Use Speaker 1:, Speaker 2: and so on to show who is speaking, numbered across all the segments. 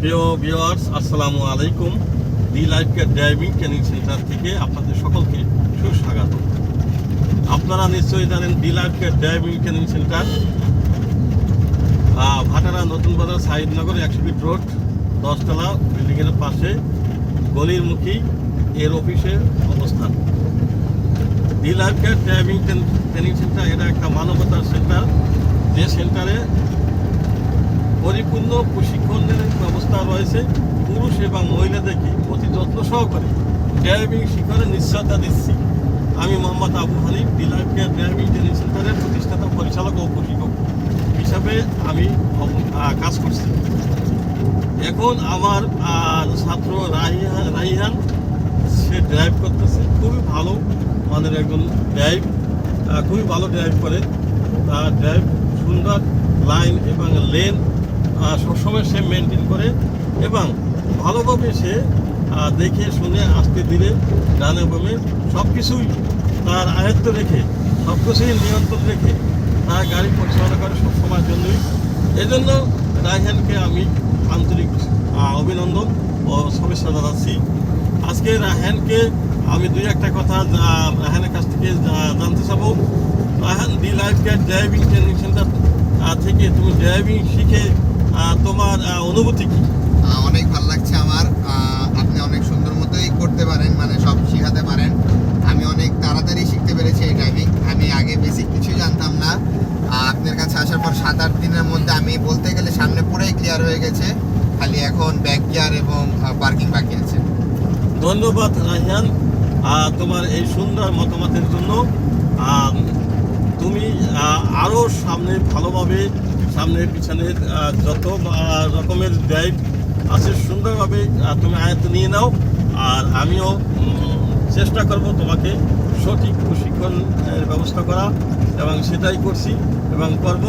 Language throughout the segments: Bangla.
Speaker 1: প্রিয় ভিউয়ার্স, আসসালামু আলাইকুম। D life care driving training centre থেকে আপনাদের সকলকে সুস্বাগত। আপনারা নিশ্চয়ই জানেন D life care driving training centre ভাটারা নতুন বাজার সাহিদনগর 100 ফিট রোড 10 তলা বিল্ডিংয়ের পাশে গলির মুখী এর অফিসের অবস্থান। D life care driving training centre এটা একটা মানবতার সেন্টার, যে সেন্টারে পরিপূর্ণ প্রশিক্ষণের ব্যবস্থা রয়েছে। পুরুষ এবং মহিলাদেরকে অতি যত্ন সহকারে ড্রাইভিং শিক্ষণের নিশ্চয়তা দিচ্ছি। আমি Mohammad Abu Hanif, D life care driving training সেন্টারের প্রতিষ্ঠাতা পরিচালক ও প্রশিক্ষক হিসাবে আমি কাজ করছি। এখন আমার ছাত্র রাইহান সে ড্রাইভ করতেছে, খুবই ভালো মানের একজন ড্রাইভ, খুবই ভালো ড্রাইভ করে। তার ড্রাইভ সুন্দর, লাইন এবং লেন সবসময় সে মেনটেন করে এবং ভালোভাবে সে দেখে শুনে আস্তে ধীরে ডানে বামে সব কিছুই তার আয়ত্ত রেখে, সব কিছুই নিয়ন্ত্রণ রেখে তার গাড়ি পরিচালনা করে সবসময়ের জন্যই। এজন্য রায়হানকে আমি আন্তরিক অভিনন্দন ও শুভেচ্ছা জানাচ্ছি। আজকে রায়হানকে আমি দুই একটা কথা রায়হানের কাছ থেকে জানতে চাবো। Raihan, D life care driving training centre থেকে তুমি ড্রাইভিং শিখে তোমার অনুভূতি কি?
Speaker 2: অনেক ভালো লাগছে আমার। আপনি অনেক সুন্দর মতোই করতে পারেন, মানে সব শেখাতে পারেন। আমি অনেক তাড়াতাড়ি শিখতে পেরেছি এই ড্রাইভিং। আমি আগে বেসিক কিছুই জানতাম না। আপনার কাছে আসার পর 7-8 দিনের মধ্যে আমি বলতে গেলে সামনে পুরোই ক্লিয়ার হয়ে গেছে, খালি এখন ব্যাক গিয়ার এবং পার্কিং বাকি আছে।
Speaker 1: ধন্যবাদ রায়হান তোমার এই সুন্দর মতামতের জন্য। তুমি আরও সামনে ভালোভাবে সামনে পিছনের যত রকমের ড্রাইভ আছে সুন্দরভাবে তুমি আয়ত্ত নিয়ে নাও। আর আমিও চেষ্টা করব তোমাকে সঠিক প্রশিক্ষণের ব্যবস্থা করা, এবং সেটাই করছি এবং করব।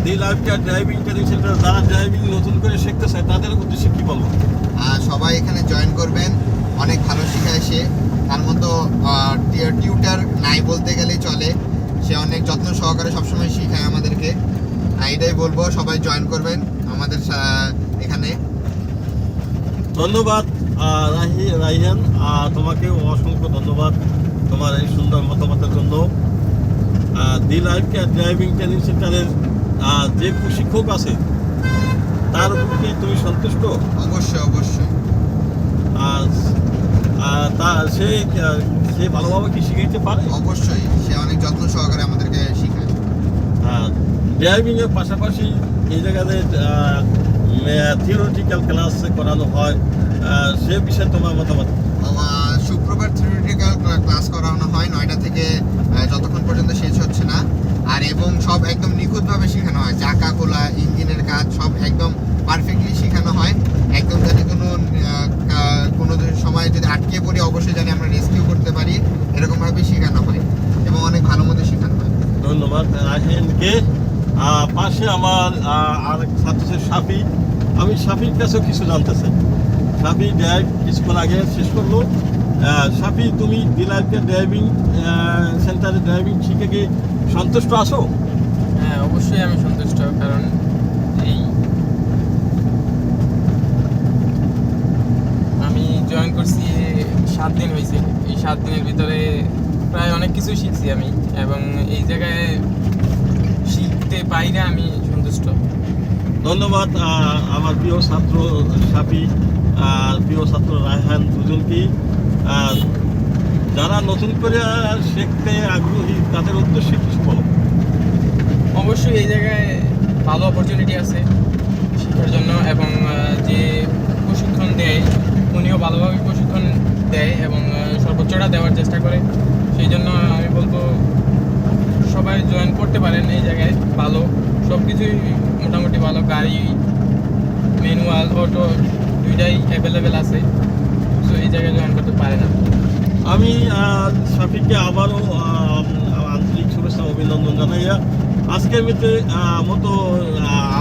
Speaker 1: D life care driving training centre যারা ড্রাইভিং নতুন করে শিখতে চায় তাদের উদ্দেশ্যে কী বলবো?
Speaker 2: সবাই এখানে জয়েন করবেন, অনেক ভালো শেখায় সে। তার মতো টিউটার নাই বলতে গেলেই চলে। সে অনেক যত্ন সহকারে সবসময় শেখায় আমাদেরকে। এটাই বলবো, সবাই জয়েন করবেন আমাদের এখানে।
Speaker 1: ধন্যবাদ রাইহান, তোমাকে অসংখ্য ধন্যবাদ তোমার এই সুন্দর মতামতের জন্য। D life care driving training সেন্টারের যে প্রশিক্ষক আছে তার উপর কি তুমি সন্তুষ্ট?
Speaker 2: অবশ্যই অবশ্যই।
Speaker 1: সে ভালোভাবে কি শিখাইতে পারে?
Speaker 2: অবশ্যই, সে অনেক যত্ন সহকারে আমাদেরকে শেখায়।
Speaker 1: ড্রাইভিংয়ের পাশাপাশি এই জায়গাতে থিওরিটিক্যাল ক্লাস করানো হয়, সে বিষয়ে তোমার মতামত?
Speaker 2: শুক্রবার থিওরিটিক্যাল ক্লাস করানো হয় 9টা থেকে যতক্ষণ পর্যন্ত শেষ হচ্ছে না। আর এবং সব একদম নিখুঁতভাবে শেখানো হয়, চাকা খোলা, ইঞ্জিনের কাজ সব একদম পারফেক্টলি শেখানো হয়। একদম জানি কোনো সময় যদি আটকে পড়ি অবশ্যই জানি আমরা রেস্কিউ করতে পারি, এরকমভাবে শেখানো হয় এবং অনেক ভালো মতো শেখানো হয়।
Speaker 1: ধন্যবাদ রাহিনকে। পাশে আমার আরেক ছাত্র সাফি, আমি সাফির কাছেও কিছু জানতে চাই। সাফি ড্রাইভ কিছুক্ষণ আগে শেষ করলো। সাফি, তুমি ডি লাইফ কেয়ার ড্রাইভিং সেন্টারে ড্রাইভিং শিখে কি সন্তুষ্ট আছো?
Speaker 3: হ্যাঁ, অবশ্যই আমি সন্তুষ্ট, কারণ আমি জয়েন করছি 7 দিন হয়েছে। এই 7 দিনের ভিতরে প্রায় অনেক কিছু শিখছি আমি, এবং এই জায়গায় শিখতে পাইলে আমি সন্তুষ্ট।
Speaker 1: ধন্যবাদ আমার প্রিয় ছাত্র সাফি আর প্রিয় ছাত্র রায়হান দুজনকেই। যারা নতুন করে শিখতে আগ্রহী তাদের উদ্দেশ্যে কিছু বলো।
Speaker 3: অবশ্যই এই জায়গায় ভালো অপরচুনিটি আছে শেখার জন্য, এবং যে প্রশিক্ষণ দেয় উনিও ভালোভাবে প্রশিক্ষণ দেয় এবং সর্বোচ্চটা দেওয়ার চেষ্টা করে। সেই জন্য আমি বলবো সবাই জয়েন করতে পারেন এই জায়গায়। ভালো সব কিছুই মোটামুটি ভালো, গাড়ি ম্যানুয়াল অটো দুইটাই অ্যাভেলেবেল আছে, তো এই জায়গায় জয়েন করতে পারেন।
Speaker 1: আমি সাফিকে আবারও আন্তরিক শুভেচ্ছা অভিনন্দন জানাইয়া আজকের মতো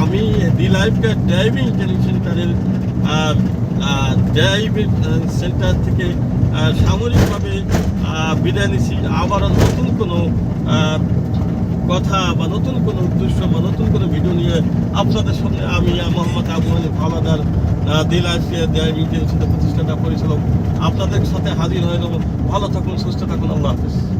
Speaker 1: আমি D life care driving training সেন্টারের ড্রাইভিং সেন্টার থেকে সামরিকভাবে বিদায় নিচ্ছি। আবারও নতুন কোনো কথা বা নতুন কোনো উদ্দেশ্য বা নতুন কোনো ভিডিও নিয়ে আপনাদের সামনে আমি মোহাম্মদ আবু হানিফ হাওলাদার, দি life care driving training centre প্রতিষ্ঠাতা পরিচালক আপনাদের সাথে হাজির হয়ে যাবো। ভালো থাকুন, সুস্থ থাকুন, আল্লাহ হাফিজ।